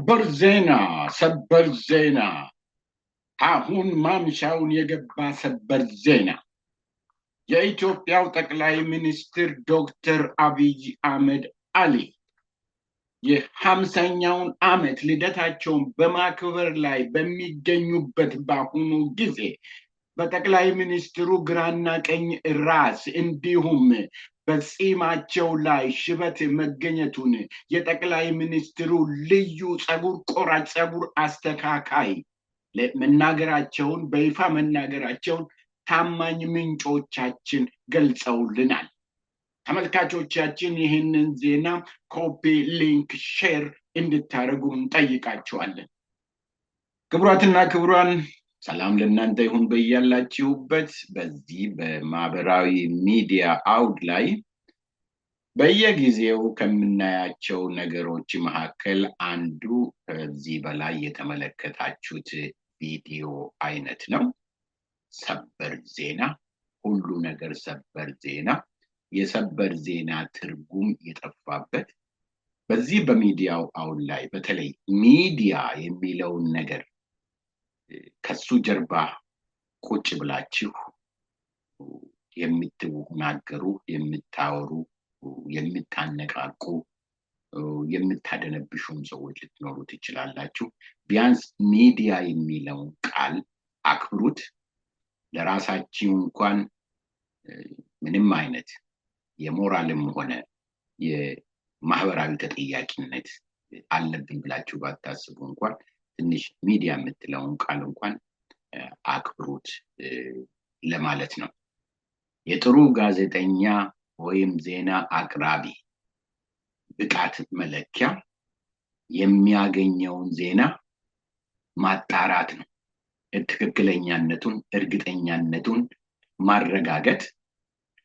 ሰበር ዜና አሁን ማምሻውን የገባ ሰበር ዜና የኢትዮጵያው ጠቅላይ ሚኒስትር ዶክተር አብይ አህመድ አሊ የ50ኛውን ዓመት ልደታቸውን በማክበር ላይ በሚገኙበት በአሁኑ ጊዜ በጠቅላይ ሚኒስትሩ ግራና ቀኝ ራስ እንዲሁም በጺማቸው ላይ ሽበት መገኘቱን የጠቅላይ ሚኒስትሩ ልዩ ጸጉር ቆራጭ ጸጉር አስተካካይ መናገራቸውን በይፋ መናገራቸውን ታማኝ ምንጮቻችን ገልጸውልናል። ተመልካቾቻችን ይህንን ዜና ኮፒ ሊንክ ሼር እንድታደርጉን ጠይቃችኋለን። ክቡራትና ክቡራን ሰላም ለእናንተ ይሁን በያላችሁበት። በዚህ በማህበራዊ ሚዲያ አውድ ላይ በየጊዜው ከምናያቸው ነገሮች መካከል አንዱ ከዚህ በላይ የተመለከታችሁት ቪዲዮ አይነት ነው። ሰበር ዜና፣ ሁሉ ነገር ሰበር ዜና፣ የሰበር ዜና ትርጉም የጠፋበት በዚህ በሚዲያው አውድ ላይ በተለይ ሚዲያ የሚለውን ነገር ከሱ ጀርባ ቁጭ ብላችሁ የምትናገሩ፣ የምታወሩ፣ የምታነቃቁ፣ የምታደነብሹም ሰዎች ልትኖሩ ትችላላችሁ። ቢያንስ ሚዲያ የሚለውን ቃል አክብሩት። ለራሳችሁ እንኳን ምንም አይነት የሞራልም ሆነ የማህበራዊ ተጠያቂነት አለብኝ ብላችሁ ባታስቡ እንኳን ትንሽ ሚዲያ የምትለውን ቃል እንኳን አክብሩት ለማለት ነው። የጥሩ ጋዜጠኛ ወይም ዜና አቅራቢ ብቃት መለኪያ የሚያገኘውን ዜና ማጣራት ነው። ትክክለኛነቱን፣ እርግጠኛነቱን ማረጋገጥ፣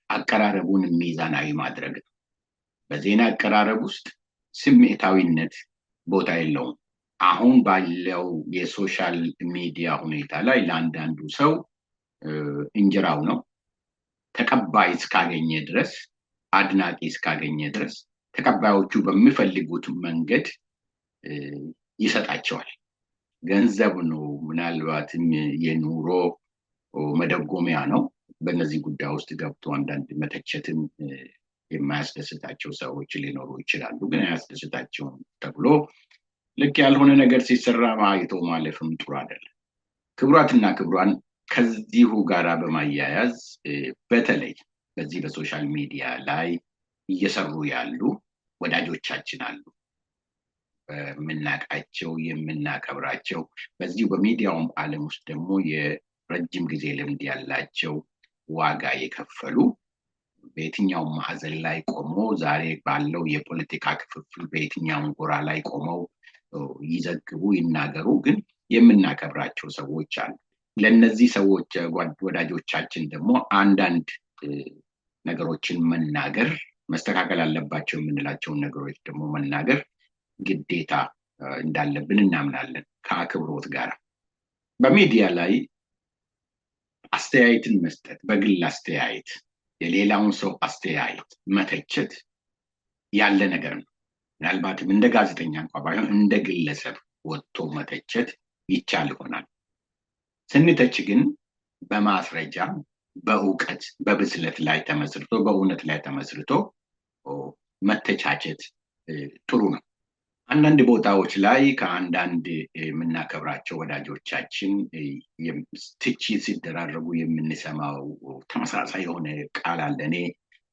አቀራረቡን ሚዛናዊ ማድረግ ነው። በዜና አቀራረብ ውስጥ ስሜታዊነት ቦታ የለውም። አሁን ባለው የሶሻል ሚዲያ ሁኔታ ላይ ለአንዳንዱ ሰው እንጀራው ነው። ተቀባይ እስካገኘ ድረስ፣ አድናቂ እስካገኘ ድረስ ተቀባዮቹ በሚፈልጉት መንገድ ይሰጣቸዋል። ገንዘብ ነው፣ ምናልባትም የኑሮ መደጎሚያ ነው። በእነዚህ ጉዳይ ውስጥ ገብቶ አንዳንድ መተቸትን የማያስደስታቸው ሰዎች ሊኖሩ ይችላሉ። ግን አያስደስታቸውም ተብሎ ልክ ያልሆነ ነገር ሲሰራ አይቶ ማለፍም ጥሩ አይደለም። ክቡራትና ክቡራን ከዚሁ ጋራ በማያያዝ በተለይ በዚህ በሶሻል ሚዲያ ላይ እየሰሩ ያሉ ወዳጆቻችን አሉ። የምናውቃቸው፣ የምናከብራቸው፣ በዚሁ በሚዲያውም ዓለም ውስጥ ደግሞ የረጅም ጊዜ ልምድ ያላቸው፣ ዋጋ የከፈሉ፣ በየትኛውም ማዕዘን ላይ ቆመው ዛሬ ባለው የፖለቲካ ክፍፍል በየትኛውም ጎራ ላይ ቆመው ይዘግቡ፣ ይናገሩ፣ ግን የምናከብራቸው ሰዎች አሉ። ለነዚህ ሰዎች ወዳጆቻችን ደግሞ አንዳንድ ነገሮችን መናገር፣ መስተካከል አለባቸው የምንላቸውን ነገሮች ደግሞ መናገር ግዴታ እንዳለብን እናምናለን። ከአክብሮት ጋር በሚዲያ ላይ አስተያየትን መስጠት፣ በግል አስተያየት የሌላውን ሰው አስተያየት መተቸት ያለ ነገር ነው። ምናልባትም እንደ ጋዜጠኛ እንኳን ባይሆን እንደ ግለሰብ ወጥቶ መተቸት ይቻል ይሆናል። ስንተች ግን በማስረጃ፣ በእውቀት፣ በብስለት ላይ ተመስርቶ፣ በእውነት ላይ ተመስርቶ መተቻቸት ጥሩ ነው። አንዳንድ ቦታዎች ላይ ከአንዳንድ የምናከብራቸው ወዳጆቻችን ትችት ሲደራረጉ የምንሰማው ተመሳሳይ የሆነ ቃል አለ። እኔ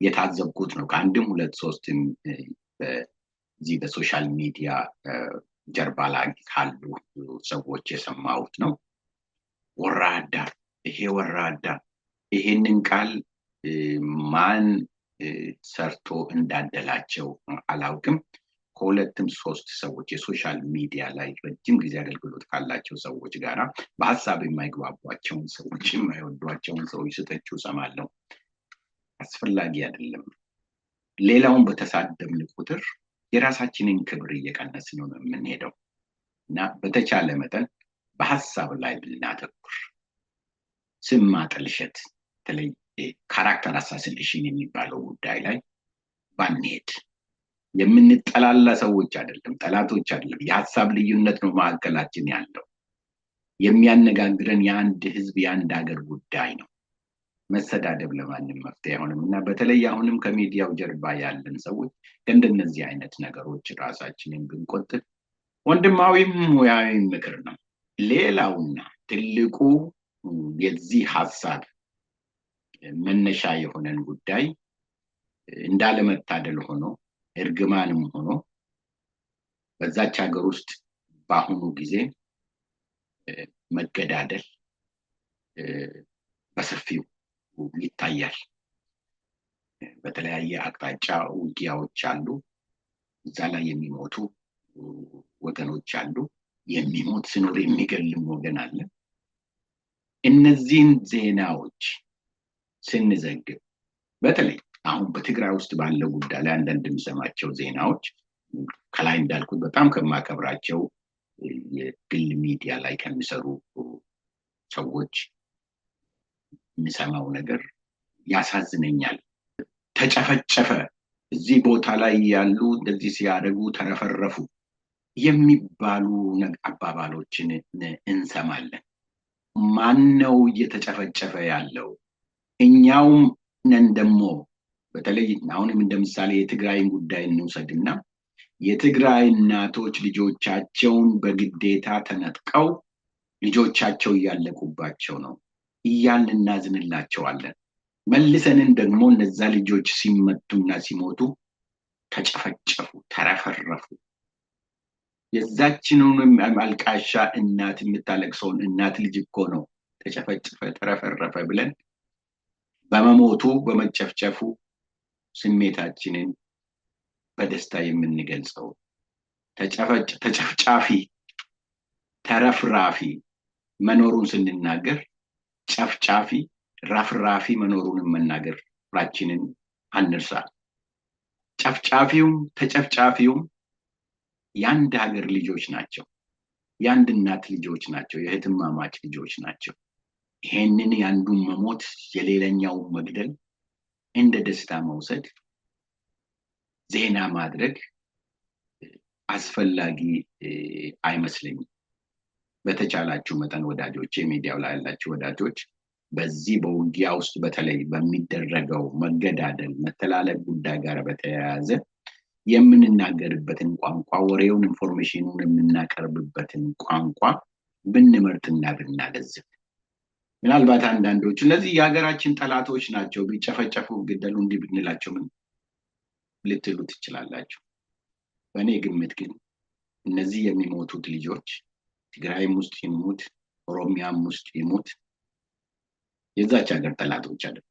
የታዘብኩት ነው። ከአንድም ሁለት ሶስትም በዚህ በሶሻል ሚዲያ ጀርባ ላይ ካሉ ሰዎች የሰማሁት ነው። ወራዳ፣ ይሄ ወራዳ። ይሄንን ቃል ማን ሰርቶ እንዳደላቸው አላውቅም። ከሁለትም ሶስት ሰዎች የሶሻል ሚዲያ ላይ ረጅም ጊዜ አገልግሎት ካላቸው ሰዎች ጋራ በሀሳብ የማይግባቧቸውን ሰዎች፣ የማይወዷቸውን ሰዎች ስተቹ ሰማለሁ። አስፈላጊ አይደለም። ሌላውን በተሳደብን ቁጥር የራሳችንን ክብር እየቀነስን ነው የምንሄደው እና በተቻለ መጠን በሀሳብ ላይ ብናተኩር፣ ስም ማጠልሸት፣ በተለይ ካራክተር አሳሲኔሽን የሚባለው ጉዳይ ላይ ባንሄድ የምንጠላላ ሰዎች አይደለም፣ ጠላቶች አይደለም። የሀሳብ ልዩነት ነው መካከላችን ያለው። የሚያነጋግረን የአንድ ህዝብ የአንድ ሀገር ጉዳይ ነው። መሰዳደብ ለማንም መፍትሄ አይሆንም እና በተለይ አሁንም ከሚዲያው ጀርባ ያለን ሰዎች ከእንደነዚህ አይነት ነገሮች ራሳችንን ብንቆጥብ ወንድማዊም ሙያዊ ምክር ነው። ሌላውና ትልቁ የዚህ ሀሳብ መነሻ የሆነን ጉዳይ እንዳለመታደል ሆኖ እርግማንም ሆኖ በዛች ሀገር ውስጥ በአሁኑ ጊዜ መገዳደል በሰፊው ይታያል። በተለያየ አቅጣጫ ውጊያዎች አሉ። እዛ ላይ የሚሞቱ ወገኖች አሉ። የሚሞት ሲኖር የሚገልም ወገን አለ። እነዚህን ዜናዎች ስንዘግብ በተለይ አሁን በትግራይ ውስጥ ባለው ጉዳይ ላይ አንዳንድ የምሰማቸው ዜናዎች ከላይ እንዳልኩት በጣም ከማከብራቸው የግል ሚዲያ ላይ ከሚሰሩ ሰዎች የሚሰማው ነገር ያሳዝነኛል። ተጨፈጨፈ፣ እዚህ ቦታ ላይ ያሉ እንደዚህ ሲያደርጉ ተረፈረፉ የሚባሉ አባባሎችን እንሰማለን። ማን ነው እየተጨፈጨፈ ያለው? እኛውም ነን። ደግሞ በተለይ አሁንም እንደ ምሳሌ የትግራይን ጉዳይ እንውሰድና የትግራይ እናቶች ልጆቻቸውን በግዴታ ተነጥቀው ልጆቻቸው እያለቁባቸው ነው እያልን እናዝንላቸዋለን። መልሰንን ደግሞ እነዛ ልጆች ሲመቱና ሲሞቱ ተጨፈጨፉ፣ ተረፈረፉ። የዛችንን አልቃሻ እናት የምታለቅሰውን እናት ልጅ እኮ ነው ተጨፈጨፈ፣ ተረፈረፈ ብለን በመሞቱ በመጨፍጨፉ ስሜታችንን በደስታ የምንገልጸው። ተጨፍጫፊ ተረፍራፊ መኖሩን ስንናገር ጨፍጫፊ ረፍራፊ መኖሩንም መናገር ሁላችንን አንርሳ። ጨፍጫፊውም ተጨፍጫፊውም የአንድ ሀገር ልጆች ናቸው። የአንድ እናት ልጆች ናቸው። የእህትማማች ልጆች ናቸው። ይሄንን የአንዱን መሞት የሌላኛውን መግደል እንደ ደስታ መውሰድ፣ ዜና ማድረግ አስፈላጊ አይመስለኝም። በተቻላችሁ መጠን ወዳጆች፣ ሚዲያው ላይ ያላችሁ ወዳጆች በዚህ በውጊያ ውስጥ በተለይ በሚደረገው መገዳደል መተላለቅ ጉዳይ ጋር በተያያዘ የምንናገርበትን ቋንቋ፣ ወሬውን ኢንፎርሜሽኑን የምናቀርብበትን ቋንቋ ብንመርጥና ብናለዝብ። ምናልባት አንዳንዶቹ እነዚህ የሀገራችን ጠላቶች ናቸው ቢጨፈጨፉ ግደሉ እንዲህ ብንላቸው ምን ልትሉ ትችላላችሁ። በእኔ ግምት ግን እነዚህ የሚሞቱት ልጆች ትግራይም ውስጥ ይሙት ኦሮሚያም ውስጥ ይሙት የዛች ሀገር ጠላቶች አይደለም፣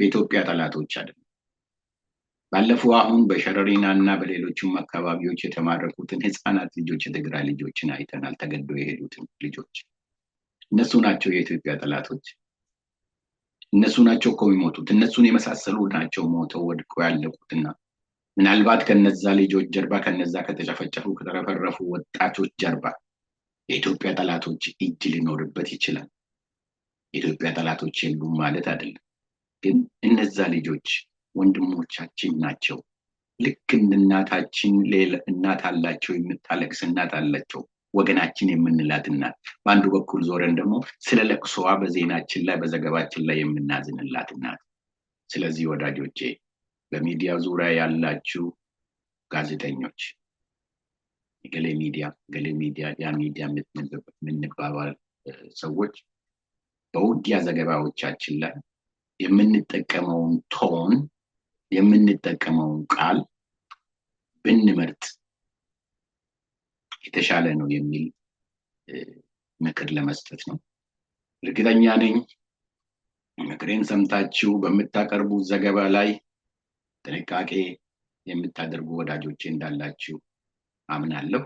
በኢትዮጵያ ጠላቶች አይደለም። ባለፈው አሁን በሸረሪና እና በሌሎችም አካባቢዎች የተማረኩትን ህፃናት ልጆች የትግራይ ልጆችን አይተናል። ተገዶ የሄዱትን ልጆች እነሱ ናቸው የኢትዮጵያ ጠላቶች። እነሱ ናቸው እኮ የሚሞቱት። እነሱን የመሳሰሉ ናቸው ሞተው ወድቀው ያለቁትና ምናልባት ከነዛ ልጆች ጀርባ ከነዛ ከተጨፈጨፉ ከተረፈረፉ ወጣቶች ጀርባ የኢትዮጵያ ጠላቶች እጅ ሊኖርበት ይችላል። የኢትዮጵያ ጠላቶች የሉም ማለት አይደለም። ግን እነዛ ልጆች ወንድሞቻችን ናቸው። ልክ እንደ እናታችን ሌላ እናት አላቸው፣ የምታለቅስ እናት አላቸው፣ ወገናችን የምንላት እናት። በአንዱ በኩል ዞረን ደግሞ ስለ ለቅሶዋ በዜናችን ላይ በዘገባችን ላይ የምናዝንላት እናት። ስለዚህ ወዳጆቼ በሚዲያ ዙሪያ ያላችሁ ጋዜጠኞች ገሌ ሚዲያ ያ ሚዲያ የምንባባል ሰዎች በውጊያ ዘገባዎቻችን ላይ የምንጠቀመውን ቶን የምንጠቀመውን ቃል ብንመርጥ የተሻለ ነው የሚል ምክር ለመስጠት ነው። እርግጠኛ ነኝ ምክሬን ሰምታችሁ በምታቀርቡት ዘገባ ላይ ጥንቃቄ የምታደርጉ ወዳጆቼ እንዳላችሁ አምናለሁ።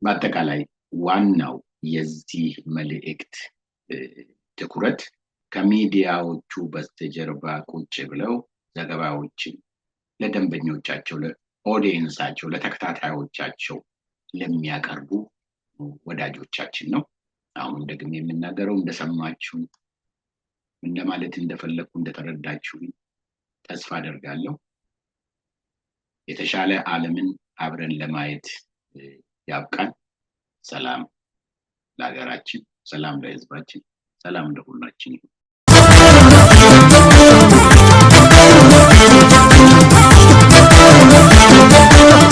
በአጠቃላይ ዋናው የዚህ መልእክት ትኩረት ከሚዲያዎቹ በስተጀርባ ቁጭ ብለው ዘገባዎችን ለደንበኞቻቸው፣ ለኦዲየንሳቸው፣ ለተከታታዮቻቸው ለሚያቀርቡ ወዳጆቻችን ነው። አሁን ደግሞ የምናገረው እንደሰማችሁ እንደማለት እንደፈለኩ እንደተረዳችሁ ተስፋ አደርጋለሁ። የተሻለ ዓለምን አብረን ለማየት ያብቃን። ሰላም ለሀገራችን፣ ሰላም ለህዝባችን፣ ሰላም ለሁላችን ይሁን።